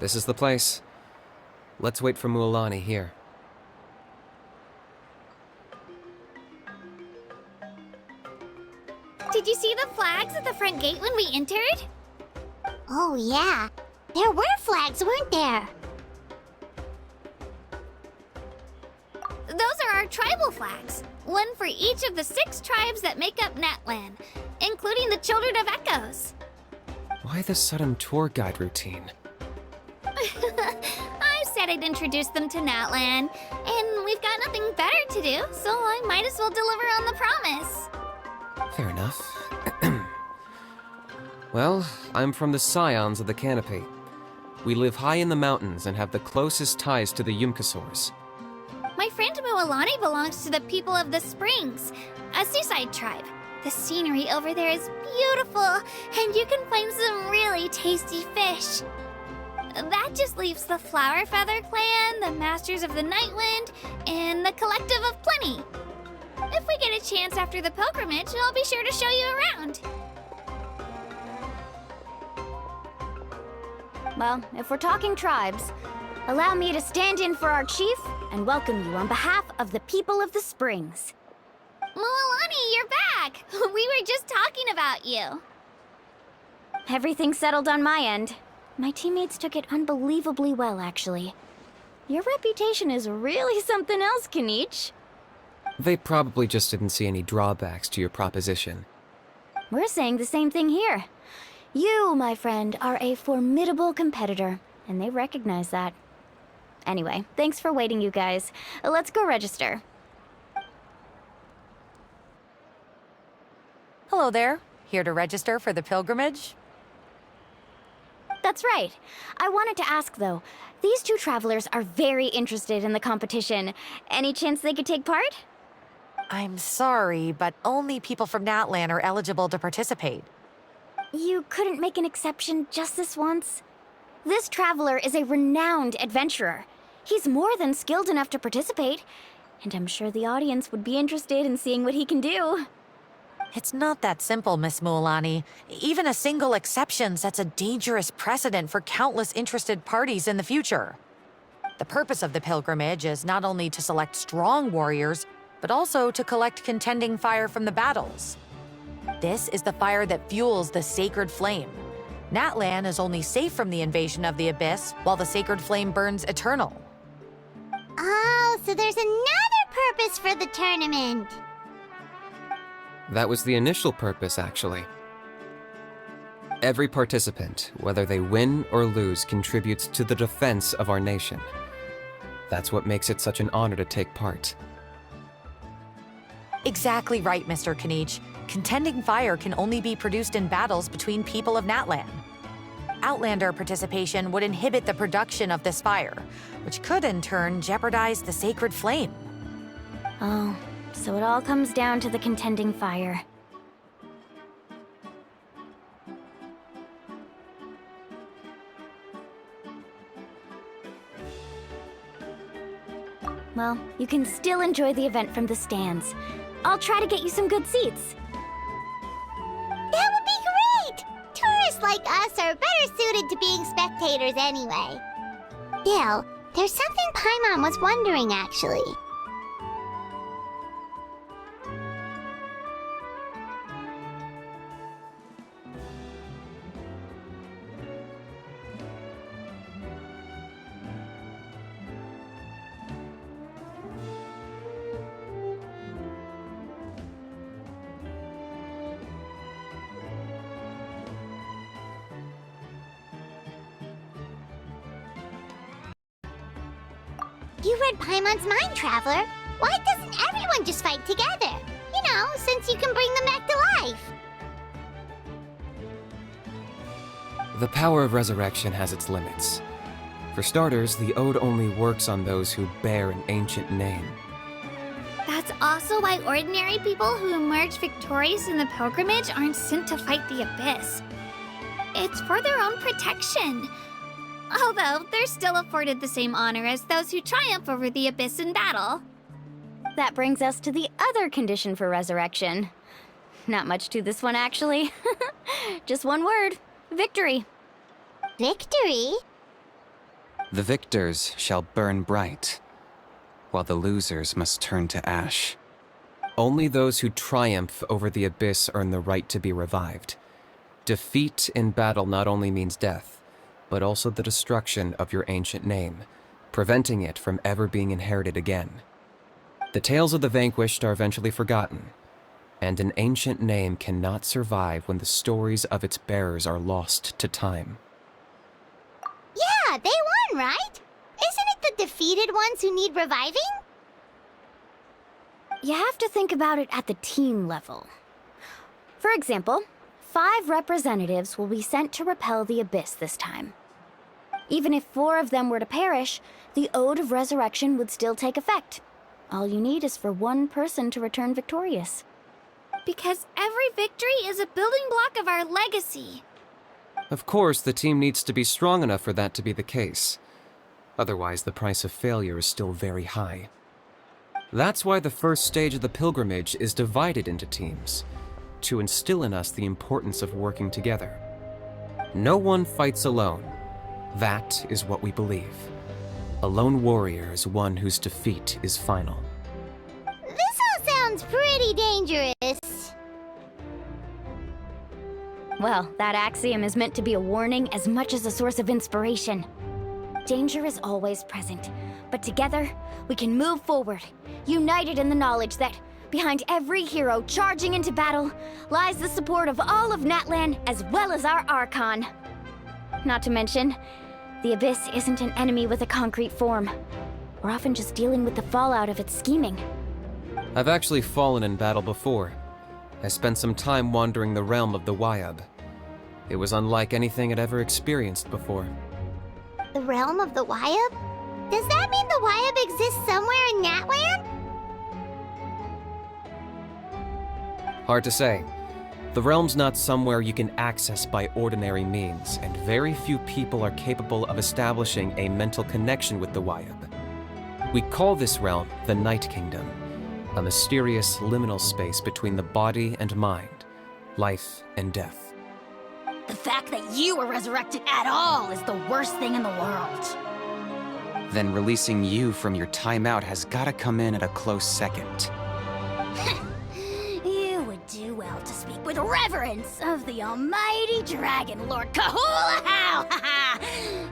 This is the place. Let's wait for Mualani here. Did you see the flags at the front gate when we entered? Oh yeah, there were flags, weren't there? Those are our tribal flags. One for each of the 6 tribes that make up Natlan, including the Children of Echoes. Why the sudden tour guide routine? I said I'd introduce them to Natlan, and we've got nothing better to do, so I might as well deliver on the promise. Fair enough. Well, I'm from the Scions of the Canopy. We live high in the mountains and have the closest ties to the Yumkasaurs. My friend Mualani belongs to the people of the Springs, a seaside tribe. The scenery over there is beautiful, and you can find some really tasty fish. That just leaves the Flower Feather Clan, the Masters of the Nightwind, and the Collective of Plenty. If we get a chance after the pilgrimage, I'll be sure to show you around. Well, if we're talking tribes, allow me to stand in for our chief and welcome you on behalf of the people of the Springs. Mualani, you're back! We were just talking about you. Everything's settled on my end. My teammates took it unbelievably well, actually. Your reputation is really something else, Kanich. They probably just didn't see any drawbacks to your proposition. We're saying the same thing here. You, my friend, are a formidable competitor, and they recognize that. Anyway, thanks for waiting, you guys. Let's go register. Hello there. Here to register for the pilgrimage? That's right. I wanted to ask, though. These 2 travelers are very interested in the competition. Any chance they could take part? I'm sorry, but only people from Natlan are eligible to participate. You couldn't make an exception just this once? This traveler is a renowned adventurer. He's more than skilled enough to participate, and I'm sure the audience would be interested in seeing what he can do. It's not that simple, Miss Mualani. Even a single exception sets a dangerous precedent for countless interested parties in the future. The purpose of the pilgrimage is not only to select strong warriors, but also to collect contending fire from the battles. This is the fire that fuels the sacred flame. Natlan is only safe from the invasion of the Abyss, while the sacred flame burns eternal. Oh, so there's another purpose for the tournament. That was the initial purpose, actually. Every participant, whether they win or lose, contributes to the defense of our nation. That's what makes it such an honor to take part. Exactly right, Mr. Kanich. Contending fire can only be produced in battles between people of Natlan. Outlander participation would inhibit the production of this fire, which could in turn jeopardize the sacred flame. Oh, so it all comes down to the contending fire. Well, you can still enjoy the event from the stands. I'll try to get you some good seats. That would be great! Tourists like us are better suited to being spectators anyway. Still, there's something Paimon was wondering, actually. You read Paimon's mind, Traveler. Why doesn't everyone just fight together? You know, since you can bring them back to life. The power of resurrection has its limits. For starters, the Ode only works on those who bear an ancient name. That's also why ordinary people who emerge victorious in the pilgrimage aren't sent to fight the Abyss. It's for their own protection. Although, they're still afforded the same honor as those who triumph over the Abyss in battle. That brings us to the other condition for resurrection. Not much to this one, actually. Just one word. Victory. Victory? The victors shall burn bright, while the losers must turn to ash. Only those who triumph over the abyss earn the right to be revived. Defeat in battle not only means death, but also the destruction of your ancient name, preventing it from ever being inherited again. The tales of the vanquished are eventually forgotten, and an ancient name cannot survive when the stories of its bearers are lost to time. Yeah, they won, right? Isn't it the defeated ones who need reviving? You have to think about it at the team level. For example, 5 representatives will be sent to repel the abyss this time. Even if 4 of them were to perish, the Ode of Resurrection would still take effect. All you need is for 1 person to return victorious. Because every victory is a building block of our legacy. Of course, the team needs to be strong enough for that to be the case. Otherwise, the price of failure is still very high. That's why the first stage of the pilgrimage is divided into teams, to instill in us the importance of working together. No one fights alone. That is what we believe. A lone warrior is one whose defeat is final. This all sounds pretty dangerous. Well, that axiom is meant to be a warning as much as a source of inspiration. Danger is always present, but together, we can move forward, united in the knowledge that behind every hero charging into battle lies the support of all of Natlan as well as our Archon. Not to mention, the Abyss isn't an enemy with a concrete form. We're often just dealing with the fallout of its scheming. I've actually fallen in battle before. I spent some time wandering the realm of the Wyab. It was unlike anything I'd ever experienced before. The realm of the Wyab? Does that mean the Wyab exists somewhere in Natlan? Hard to say. The realm's not somewhere you can access by ordinary means, and very few people are capable of establishing a mental connection with the Wyab. We call this realm the Night Kingdom, a mysterious liminal space between the body and mind, life and death. The fact that you were resurrected at all is the worst thing in the world. Then releasing you from your timeout has gotta come in at a close second. You would do well to speak with reverence of the almighty Dragon Lord Kahula-How,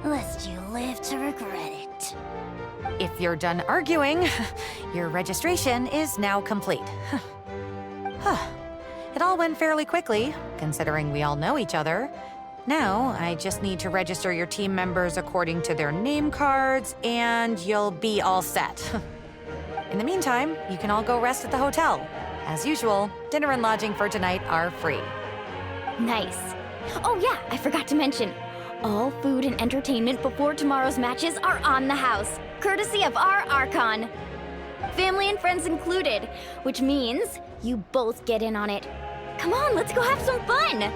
lest you live to regret it. If you're done arguing, your registration is now complete. It all went fairly quickly, considering we all know each other. Now, I just need to register your team members according to their name cards, and you'll be all set. In the meantime, you can all go rest at the hotel. As usual, dinner and lodging for tonight are free. Nice. Oh yeah, I forgot to mention. All food and entertainment before tomorrow's matches are on the house, courtesy of our Archon. Family and friends included, which means you both get in on it. Come on, let's go have some fun!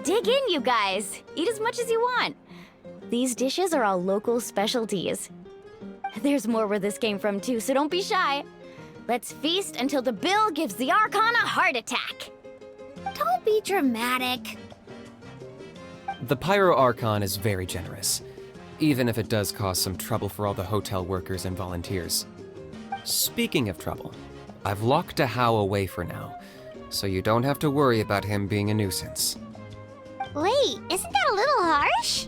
Dig in, you guys. Eat as much as you want. These dishes are all local specialties. There's more where this came from too, so don't be shy. Let's feast until the bill gives the Archon a heart attack. Don't be dramatic. The Pyro Archon is very generous, even if it does cause some trouble for all the hotel workers and volunteers. Speaking of trouble, I've locked a How away for now, so you don't have to worry about him being a nuisance. Wait, isn't that a little harsh?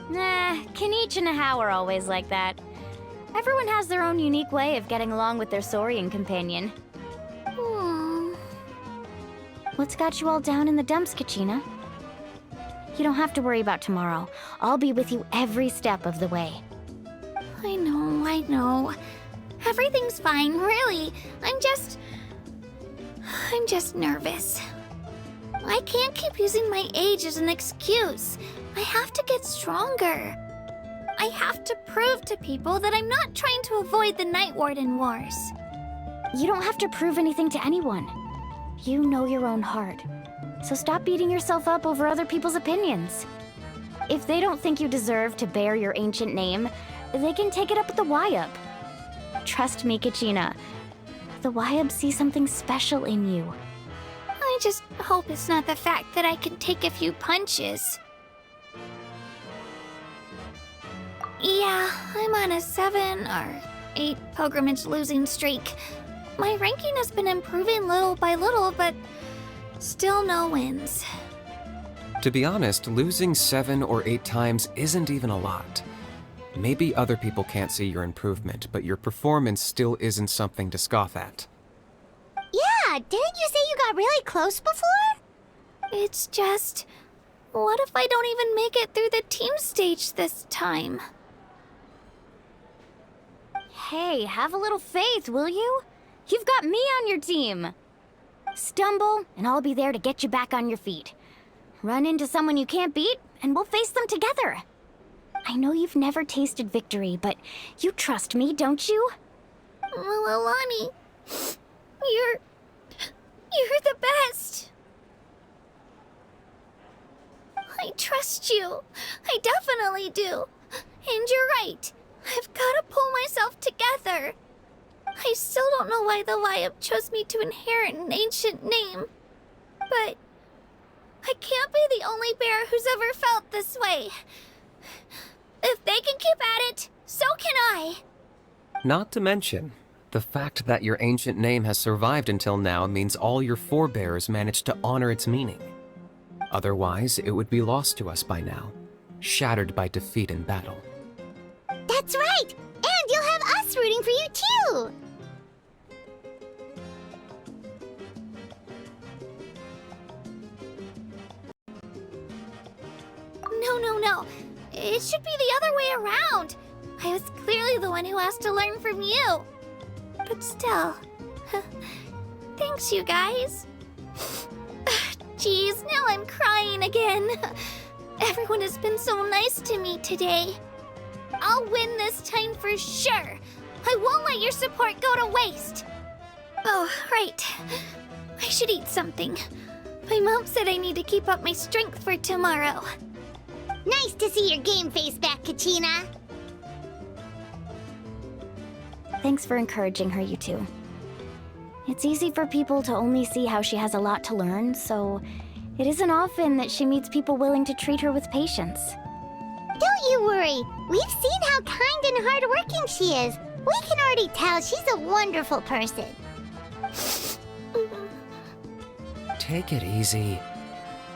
Nah, Kenichi and How are always like that. Everyone has their own unique way of getting along with their Saurian companion. What's got you all down in the dumps, Kachina? You don't have to worry about tomorrow. I'll be with you every step of the way. I know. Everything's fine, really. I'm just nervous. I can't keep using my age as an excuse. I have to get stronger. I have to prove to people that I'm not trying to avoid the Night Warden Wars. You don't have to prove anything to anyone. You know your own heart. So stop beating yourself up over other people's opinions. If they don't think you deserve to bear your ancient name, they can take it up with the Wyup. Trust me, Kachina. The Wyup see something special in you. I just hope it's not the fact that I can take a few punches. Yeah, I'm on a 7 or 8 pilgrimage losing streak. My ranking has been improving little by little, but still no wins. To be honest, losing 7 or 8 times isn't even a lot. Maybe other people can't see your improvement, but your performance still isn't something to scoff at. Yeah, didn't you say you got really close before? It's just, what if I don't even make it through the team stage this time? Hey, have a little faith, will you? You've got me on your team. Stumble, and I'll be there to get you back on your feet. Run into someone you can't beat, and we'll face them together. I know you've never tasted victory, but you trust me, don't you? Well, Alani, you're the best. I trust you. I definitely do. And you're right. I've got to pull myself together. I still don't know why the Wyup chose me to inherit an ancient name. But I can't be the only bear who's ever felt this way. If they can keep at it, so can I. Not to mention, the fact that your ancient name has survived until now means all your forebears managed to honor its meaning. Otherwise, it would be lost to us by now, shattered by defeat in battle. That's right! And you'll have us rooting for you too! No. It should be the other way around. I was clearly the one who asked to learn from you. But still, thanks, you guys. Geez, now I'm crying again. Everyone has been so nice to me today. I'll win this time for sure. I won't let your support go to waste. Oh, right. I should eat something. My mom said I need to keep up my strength for tomorrow. Nice to see your game face back, Kachina. Thanks for encouraging her, you two. It's easy for people to only see how she has a lot to learn, so it isn't often that she meets people willing to treat her with patience. Don't you worry. We've seen how kind and hardworking she is. We can already tell she's a wonderful person. Take it easy.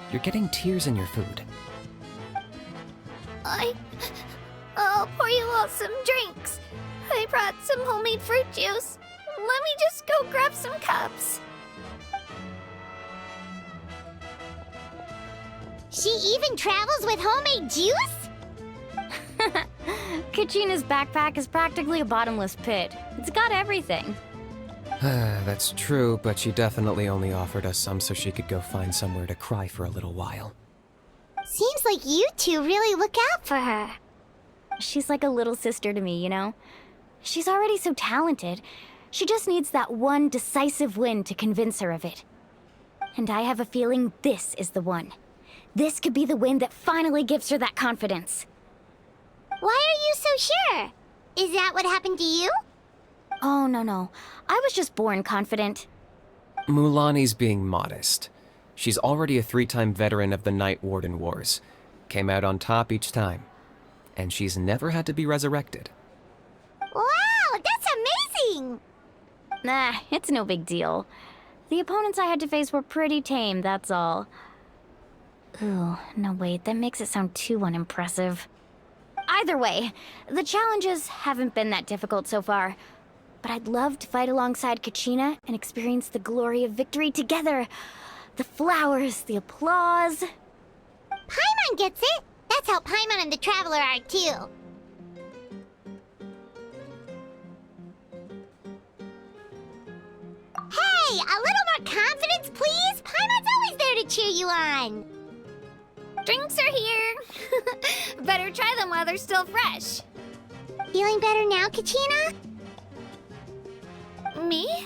You're getting tears in your food. I'll pour you all some drinks. I brought some homemade fruit juice. Let me just go grab some cups. She even travels with homemade juice? Kachina's backpack is practically a bottomless pit. It's got everything. That's true, but she definitely only offered us some so she could go find somewhere to cry for a little while. Seems like you two really look out for her. She's like a little sister to me, you know? She's already so talented. She just needs that one decisive win to convince her of it. And I have a feeling this is the one. This could be the win that finally gives her that confidence. Why are you so sure? Is that what happened to you? Oh, no. I was just born confident. Mulani's being modest. She's already a 3-time veteran of the Night Warden Wars. Came out on top each time. And she's never had to be resurrected. Wow, that's amazing! Nah, it's no big deal. The opponents I had to face were pretty tame, that's all. Ooh, no wait, that makes it sound too unimpressive. Either way, the challenges haven't been that difficult so far. But I'd love to fight alongside Kachina and experience the glory of victory together. The flowers, the applause. Paimon gets it! That's how Paimon and the Traveler are, too. Hey, a little more confidence, please? Paimon's always there to cheer you on. Drinks are here. Better try them while they're still fresh. Feeling better now, Kachina? Me?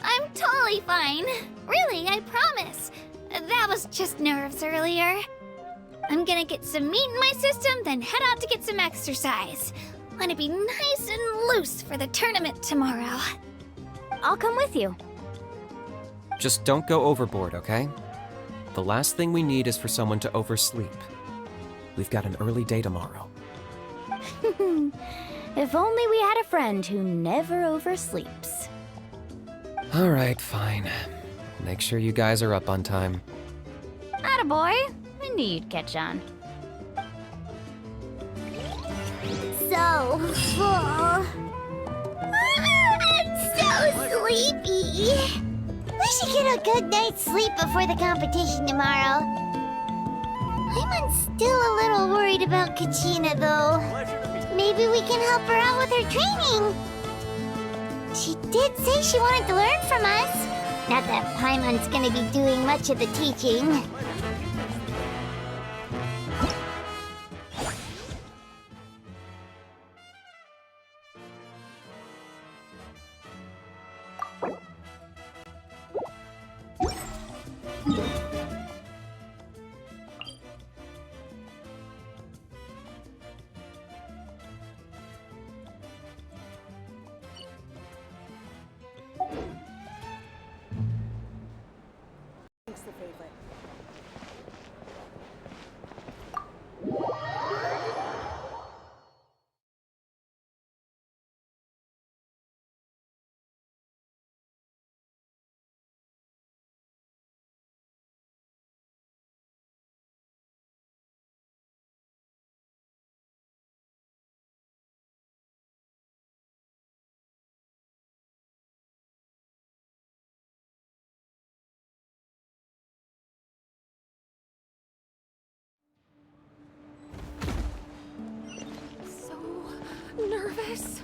I'm totally fine. Really, I promise. That was just nerves earlier. I'm gonna get some meat in my system, then head out to get some exercise. Want to be nice and loose for the tournament tomorrow. I'll come with you. Just don't go overboard, okay? The last thing we need is for someone to oversleep. We've got an early day tomorrow. If only we had a friend who never oversleeps. All right, fine. Make sure you guys are up on time. Attaboy. I knew you'd catch on. So full. I'm so sleepy. We should get a good night's sleep before the competition tomorrow. I'm still a little worried about Kachina, though. Maybe we can help her out with her training. She did say she wanted to learn from us. Not that Paimon's gonna be doing much of the teaching. Nervous.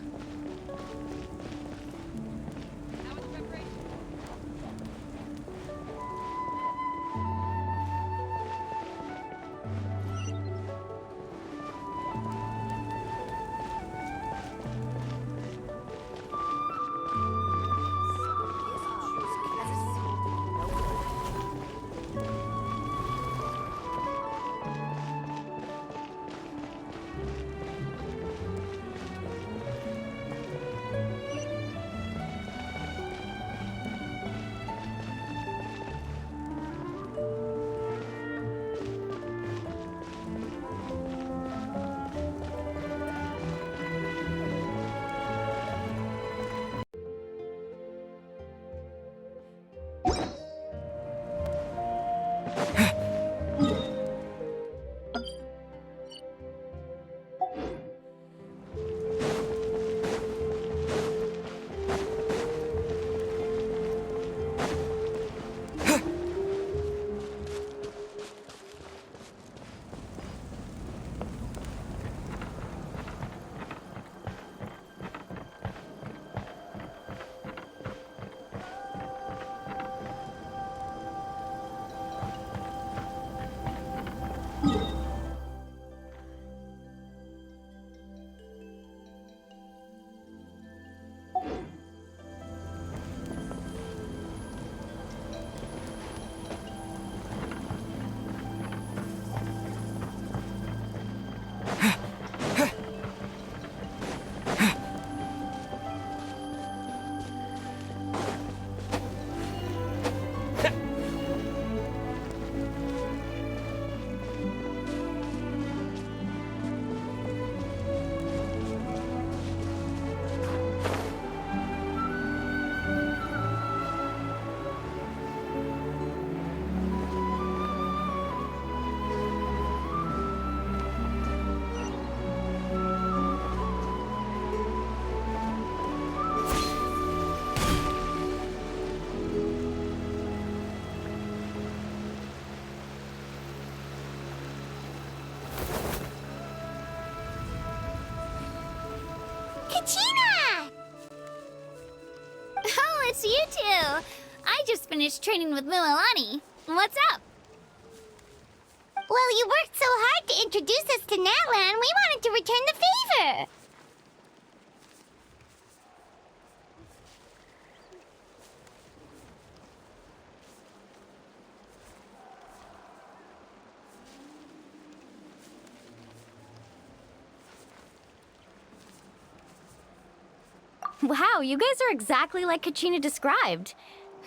I just finished training with Mualani. What's up? Well, you worked so hard to introduce us to Natlan, we wanted to return the favor. Wow, you guys are exactly like Kachina described.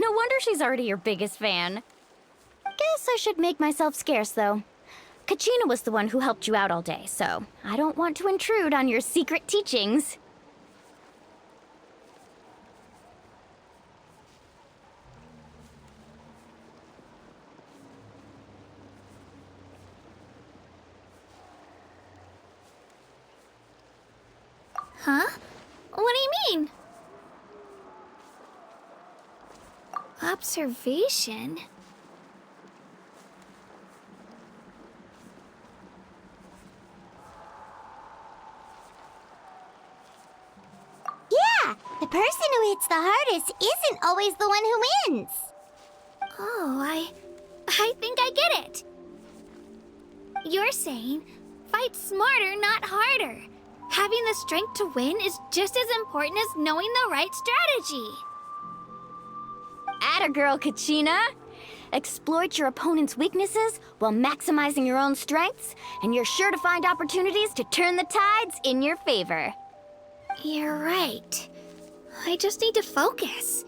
No wonder she's already your biggest fan. Guess I should make myself scarce, though. Kachina was the one who helped you out all day, so I don't want to intrude on your secret teachings. Huh? What do you mean? Observation? Yeah, the person who hits the hardest isn't always the one who wins. Oh, I think I get it. You're saying, fight smarter, not harder. Having the strength to win is just as important as knowing the right strategy. Atta girl, Kachina! Exploit your opponent's weaknesses while maximizing your own strengths, and you're sure to find opportunities to turn the tides in your favor. You're right. I just need to focus.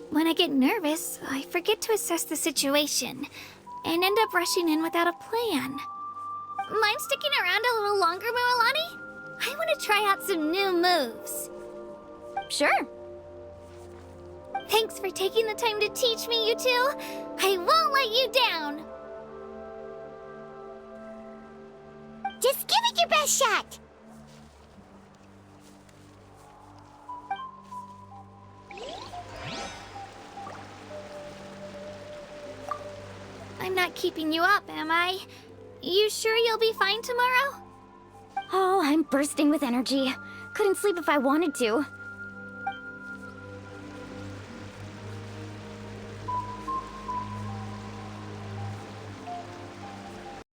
When I get nervous, I forget to assess the situation and end up rushing in without a plan. Mind sticking around a little longer, Mualani? I want to try out some new moves. Sure. Thanks for taking the time to teach me, you two. I won't let you down. Just give it your best shot. I'm not keeping you up, am I? You sure you'll be fine tomorrow? Oh, I'm bursting with energy. Couldn't sleep if I wanted to.